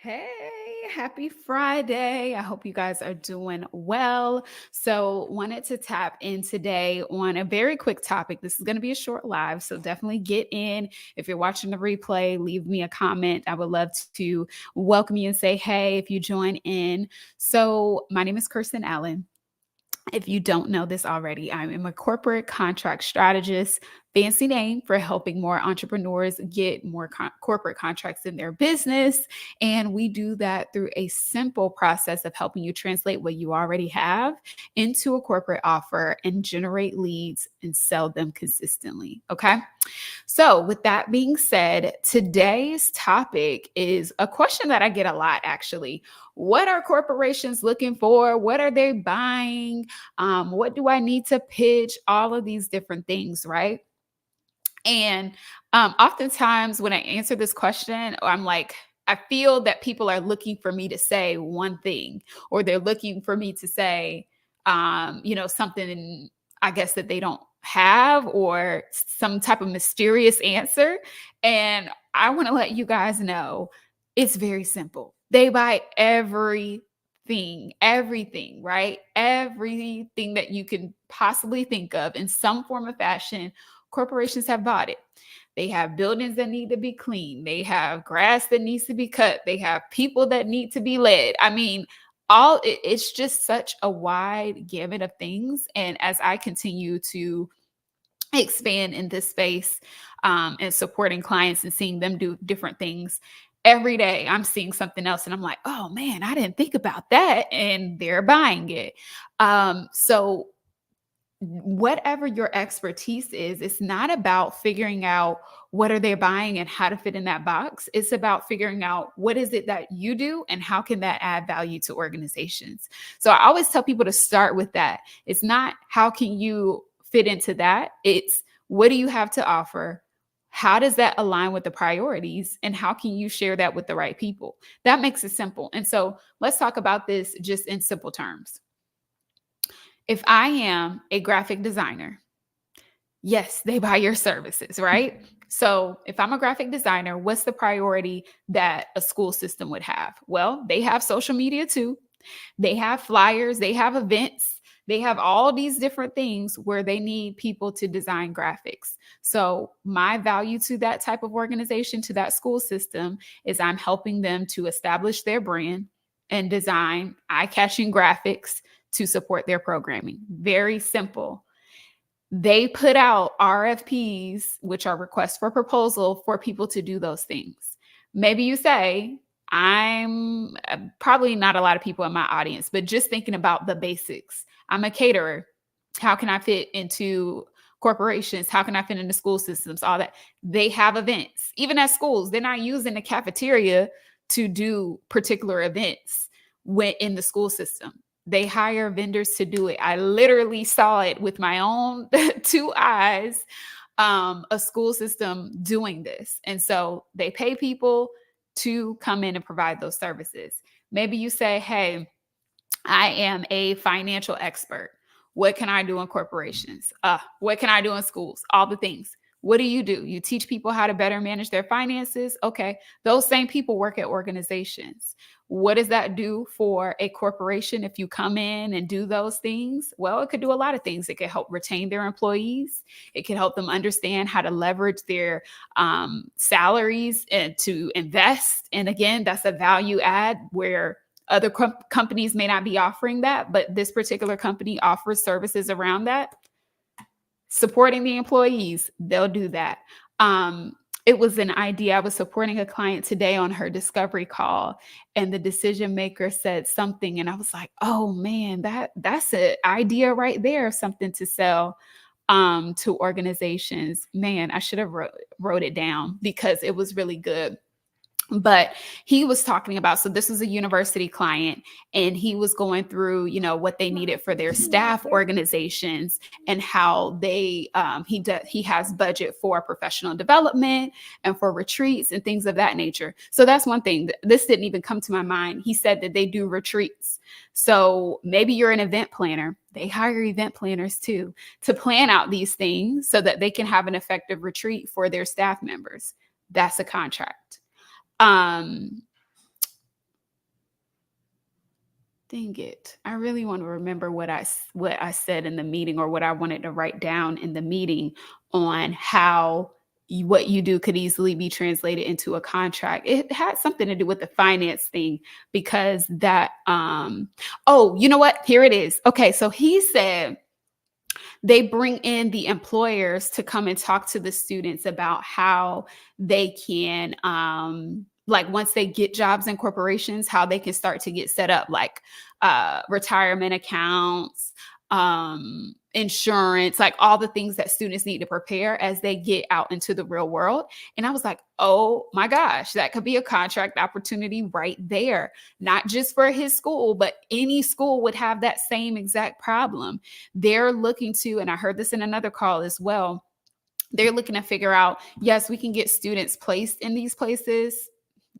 Hey, happy Friday. I hope you guys are doing well. So, wanted to tap in today on a very quick topic. This is going to be a short live, so definitely get in. If you're watching the replay, leave me a comment. I would love to welcome you and say hey if you join in. So, my name is Kirsten Allen. If you don't know this already, I'm a corporate contract strategist, fancy name for helping more entrepreneurs get more corporate contracts in their business. And we do that through a simple process of helping you translate what you already have into a corporate offer and generate leads and sell them consistently. Okay. So, with that being said, today's topic is a question that I get a lot actually. What are corporations looking for? What are they buying? What do I need to pitch? All of these different things, right? And oftentimes when I answer this question, I'm like, I feel that people are looking for me to say one thing, or they're looking for me to say, something, I guess, that they don't have, or some type of mysterious answer. And I want to let you guys know it's very simple. They buy everything, right? Everything that you can possibly think of in some form of fashion, corporations have bought it. They have buildings that need to be cleaned. They have grass that needs to be cut. They have people that need to be led. I mean, it's just such a wide gamut of things. And as I continue to expand in this space, and supporting clients and seeing them do different things every day, I'm seeing something else and I'm like, oh man, I didn't think about that. And they're buying it. So whatever your expertise is, it's not about figuring out what are they buying and how to fit in that box. It's about figuring out what is it that you do and how can that add value to organizations. So I always tell people to start with that. It's not how can you fit into that. It's what do you have to offer? How does that align with the priorities and how can you share that with the right people? That makes it simple. And so let's talk about this just in simple terms. If I am a graphic designer, yes, they buy your services, right? So, if I'm a graphic designer, what's the priority that a school system would have? Well, they have social media too. They have flyers, they have events, they have all these different things where they need people to design graphics. So, my value to that type of organization, to that school system, is I'm helping them to establish their brand and design eye catching graphics to support their programming. Very simple. They put out RFPs, which are requests for proposal for people to do those things. Maybe you say, I'm probably not a lot of people in my audience, but just thinking about the basics. I'm a caterer. How can I fit into corporations? How can I fit into school systems? All that. They have events. Even at schools, they're not using the cafeteria to do particular events when in the school system. They hire vendors to do it. I literally saw it with my own two eyes, a school system doing this. And so they pay people to come in and provide those services. Maybe you say, hey, I am a financial expert. What can I do in corporations? What can I do in schools? All the things. What do? You teach people how to better manage their finances. Okay. Those same people work at organizations. What does that do for a corporation if you come in and do those things? Well, it could do a lot of things. It could help retain their employees. It can help them understand how to leverage their salaries and to invest. And again, that's a value add where other companies may not be offering that, but this particular company offers services around that. Supporting the employees, they'll do that. It was an idea. I was supporting a client today on her discovery call, and the decision maker said something, and I was like, "Oh man, that's an idea right there of something to sell to organizations." Man, I should have wrote it down because it was really good. But he was talking about, so this was a university client, and he was going through, what they needed for their staff organizations and how he has budget for professional development and for retreats and things of that nature. So that's one thing. This didn't even come to my mind. He said that they do retreats. So maybe you're an event planner. They hire event planners too to plan out these things so that they can have an effective retreat for their staff members. That's a contract. Um, Dang it. I really want to remember what I said in the meeting, or what I wanted to write down in the meeting on how what you do could easily be translated into a contract. It had something to do with the finance thing, because that oh, you know what? Here it is. Okay, so he said they bring in the employers to come and talk to the students about how they can like, once they get jobs in corporations, how they can start to get set up, like retirement accounts, insurance, like all the things that students need to prepare as they get out into the real world. And I was like, oh my gosh, that could be a contract opportunity right there. Not just for his school, but any school would have that same exact problem. They're looking to, and I heard this in another call as well, they're looking to figure out, yes, we can get students placed in these places.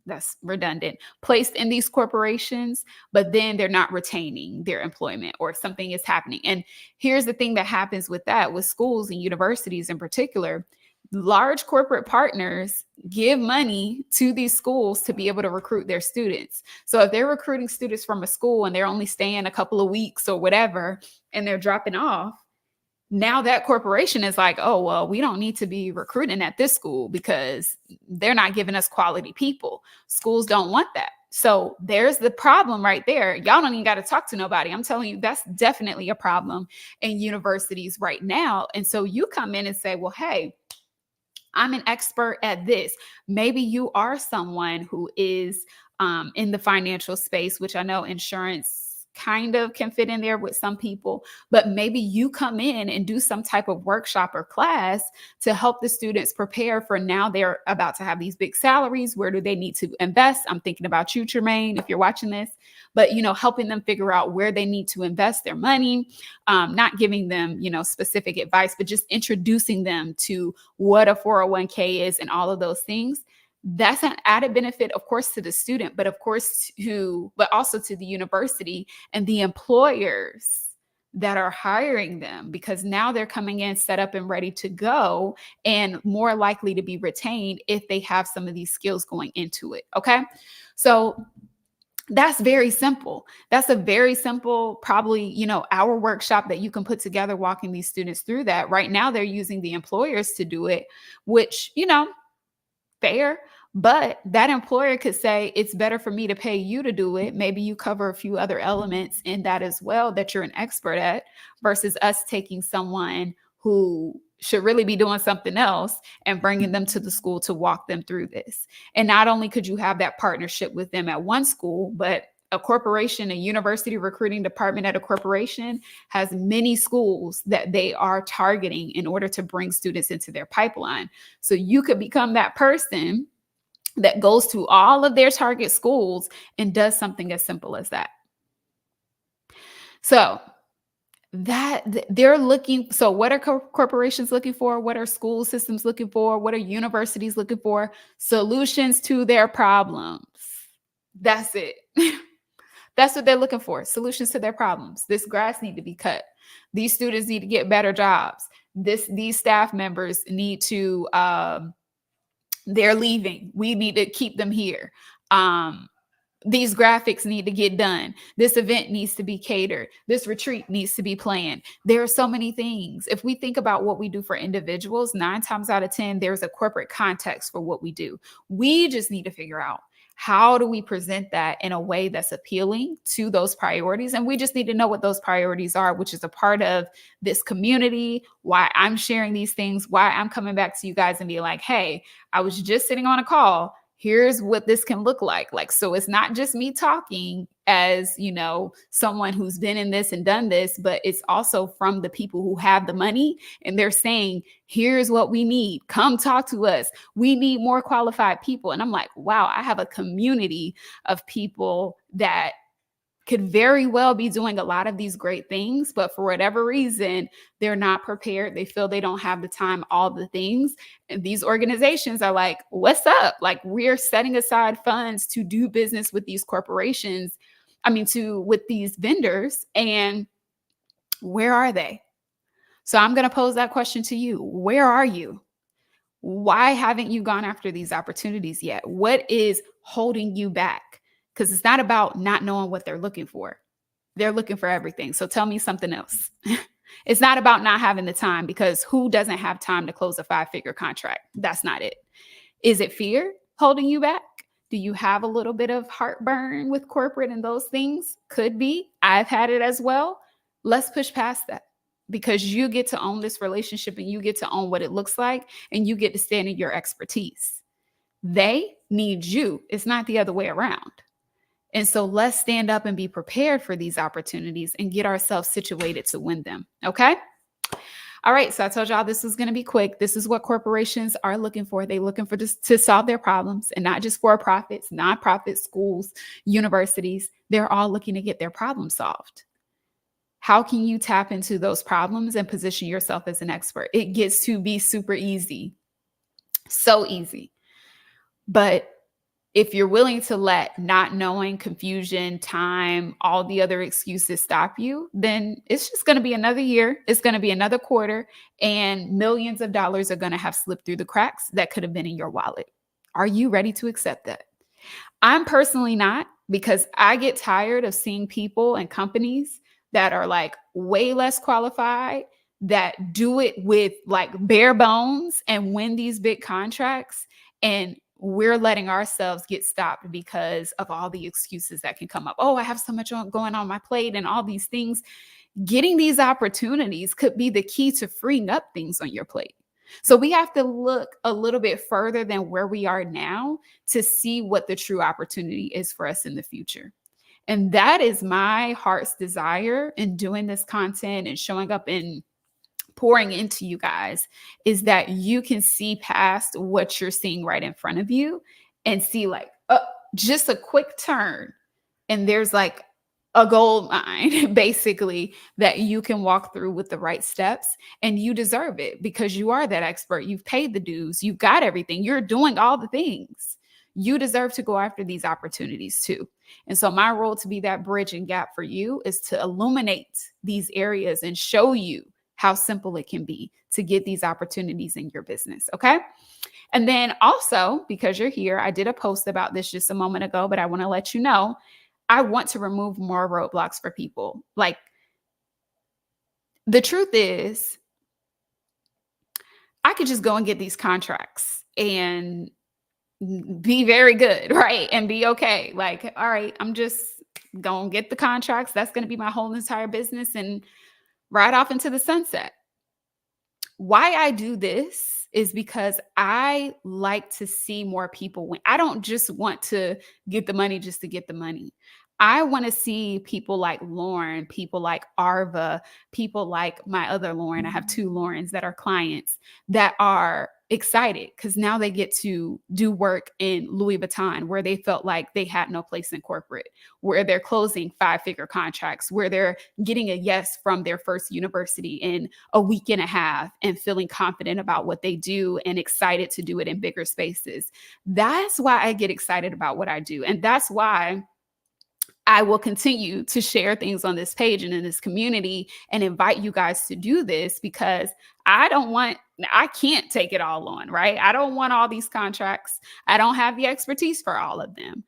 That's redundant, placed in these corporations, but then they're not retaining their employment, or something is happening. And here's the thing that happens with that, with schools and universities in particular. Large corporate partners give money to these schools to be able to recruit their students. So if they're recruiting students from a school and they're only staying a couple of weeks or whatever, and they're dropping off, now that corporation is like, oh, well, we don't need to be recruiting at this school because they're not giving us quality people. Schools don't want that. So there's the problem right there. Y'all don't even got to talk to nobody. I'm telling you, that's definitely a problem in universities right now. And so you come in and say, well, hey, I'm an expert at this. Maybe you are someone who is in the financial space, which I know insurance kind of can fit in there with some people, but maybe you come in and do some type of workshop or class to help the students prepare for, now they're about to have these big salaries. Where do they need to invest? I'm thinking about you, Tremaine, if you're watching this, but, helping them figure out where they need to invest their money, not giving them, specific advice, but just introducing them to what a 401k is and all of those things. That's an added benefit, of course, to the student, but also to the university and the employers that are hiring them, because now they're coming in set up and ready to go, and more likely to be retained if they have some of these skills going into it. Okay. So that's very simple. That's a very simple, probably, hour workshop that you can put together, walking these students through that. Right now, they're using the employers to do it, which, fair, but that employer could say, it's better for me to pay you to do it. Maybe you cover a few other elements in that as well that you're an expert at, versus us taking someone who should really be doing something else and bringing them to the school to walk them through this. And not only could you have that partnership with them at one school, but a corporation, a university recruiting department at a corporation has many schools that they are targeting in order to bring students into their pipeline. So you could become that person that goes to all of their target schools and does something as simple as that. So they're looking. So what are corporations looking for? What are school systems looking for? What are universities looking for? Solutions to their problems. That's it. That's what they're looking for. Solutions to their problems. This grass need to be cut. These students need to get better jobs. These staff members need to, they're leaving. We need to keep them here. These graphics need to get done. This event needs to be catered. This retreat needs to be planned. There are so many things. If we think about what we do for individuals, 9 times out of 10, there's a corporate context for what we do. We just need to figure out, how do we present that in a way that's appealing to those priorities? And we just need to know what those priorities are, which is a part of this community, why I'm sharing these things, why I'm coming back to you guys and being like, hey, I was just sitting on a call. Here's what this can look like. So it's not just me talking as, someone who's been in this and done this, but it's also from the people who have the money, and they're saying, here's what we need. Come talk to us. We need more qualified people. And I'm like, wow, I have a community of people that could very well be doing a lot of these great things, but for whatever reason, they're not prepared. They feel they don't have the time, all the things. And these organizations are like, what's up? Like, we're setting aside funds to do business with these corporations. With these vendors. And where are they? So I'm going to pose that question to you. Where are you? Why haven't you gone after these opportunities yet? What is holding you back? Because it's not about not knowing what they're looking for. They're looking for everything. So tell me something else. It's not about not having the time, because who doesn't have time to close a 5-figure contract? That's not it. Is it fear holding you back? Do you have a little bit of heartburn with corporate and those things? Could be. I've had it as well. Let's push past that, because you get to own this relationship and you get to own what it looks like, and you get to stand in your expertise. They need you. It's not the other way around. And so let's stand up and be prepared for these opportunities and get ourselves situated to win them. Okay. All right. So I told y'all this was going to be quick. This is what corporations are looking for. They're looking for this to solve their problems, and not just for profits, nonprofits, schools, universities. They're all looking to get their problem solved. How can you tap into those problems and position yourself as an expert? It gets to be super easy. So easy. But if you're willing to let not knowing, confusion, time, all the other excuses stop you, then it's just going to be another year. It's going to be another quarter, and millions of dollars are going to have slipped through the cracks that could have been in your wallet. Are you ready to accept that? I'm personally not, because I get tired of seeing people and companies that are like way less qualified, that do it with like bare bones and win these big contracts. And we're letting ourselves get stopped because of all the excuses that can come up. Oh, I have so much going on my plate and all these things. Getting these opportunities could be the key to freeing up things on your plate. So we have to look a little bit further than where we are now to see what the true opportunity is for us in the future. And that is my heart's desire in doing this content and showing up and pouring into you guys, is that you can see past what you're seeing right in front of you and see like just a quick turn, and there's like a gold mine basically that you can walk through with the right steps, and you deserve it because you are that expert. You've paid the dues, you've got everything, you're doing all the things. You deserve to go after these opportunities too. And so my role to be that bridge and gap for you is to illuminate these areas and show you how simple it can be to get these opportunities in your business. Okay. And then also, because you're here, I did a post about this just a moment ago, but I want to let you know, I want to remove more roadblocks for people. Like, the truth is, I could just go and get these contracts and be very good, right? And be okay. Like, all right, I'm just going to get the contracts. That's going to be my whole entire business, and ride off into the sunset. Why I do this is because I like to see more people win. I don't just want to get the money just to get the money. I want to see people like Lauren, people like Arva, people like my other Lauren. I have 2 Laurens that are clients that are excited because now they get to do work in Louis Vuitton, where they felt like they had no place in corporate, where they're closing 5-figure contracts, where they're getting a yes from their first university in a week and a half and feeling confident about what they do and excited to do it in bigger spaces. That's why I get excited about what I do. And that's why I will continue to share things on this page and in this community and invite you guys to do this, because I can't take it all on, right? I don't want all these contracts. I don't have the expertise for all of them,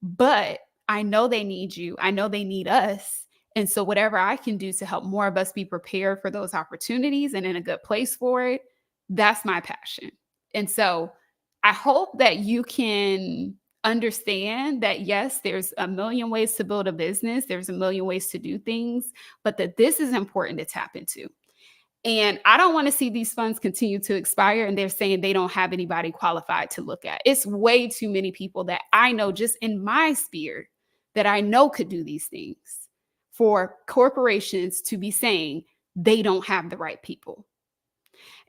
but I know they need you. I know they need us. And so whatever I can do to help more of us be prepared for those opportunities and in a good place for it, that's my passion. And so I hope that you can understand that, yes, there's a million ways to build a business. There's a million ways to do things, but that this is important to tap into. And I don't want to see these funds continue to expire and they're saying they don't have anybody qualified to look at. It's way too many people that I know just in my sphere that I know could do these things, for corporations to be saying they don't have the right people.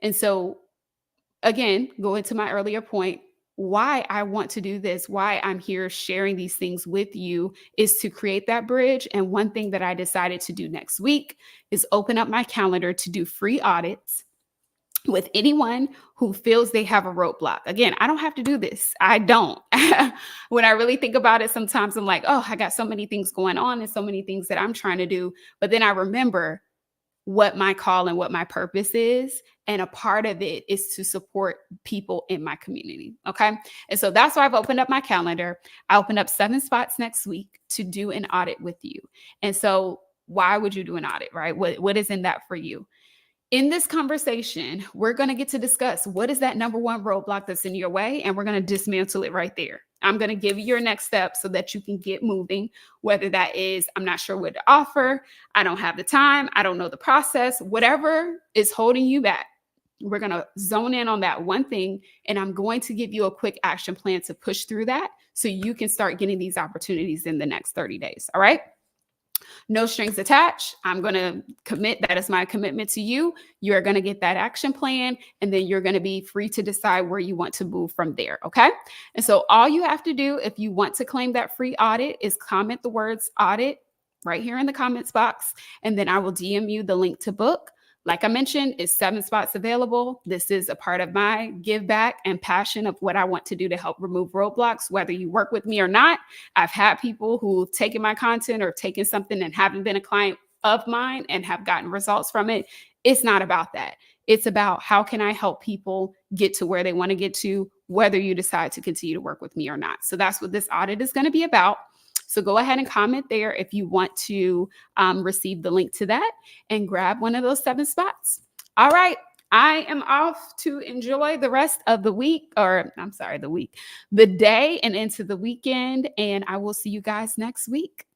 And so, again, going to my earlier point, why I want to do this, why I'm here sharing these things with you, is to create that bridge. And one thing that I decided to do next week is open up my calendar to do free audits with anyone who feels they have a roadblock. Again, I don't have to do this. I don't. When I really think about it, sometimes I'm like, oh, I got so many things going on and so many things that I'm trying to do. But then I remember what my call and what my purpose is. And a part of it is to support people in my community. Okay. And so that's why I've opened up my calendar. I opened up 7 spots next week to do an audit with you. And so, why would you do an audit, right? What is in that for you? In this conversation, we're going to get to discuss what is that number one roadblock that's in your way, and we're going to dismantle it right there. I'm going to give you your next step so that you can get moving, whether that is, I'm not sure what to offer, I don't have the time, I don't know the process, whatever is holding you back. We're going to zone in on that one thing, and I'm going to give you a quick action plan to push through that so you can start getting these opportunities in the next 30 days. All right. No strings attached. I'm going to commit. That is my commitment to you. You're going to get that action plan, and then you're going to be free to decide where you want to move from there. Okay. And so all you have to do if you want to claim that free audit is comment the words audit right here in the comments box, and then I will DM you the link to book. Like I mentioned, it's 7 spots available. This is a part of my give back and passion of what I want to do to help remove roadblocks, whether you work with me or not. I've had people who've taken my content or taken something and haven't been a client of mine and have gotten results from it. It's not about that. It's about how can I help people get to where they want to get to, whether you decide to continue to work with me or not. So that's what this audit is going to be about. So go ahead and comment there if you want to receive the link to that and grab one of those 7 spots. All right. I am off to enjoy the rest of the week, the day and into the weekend. And I will see you guys next week.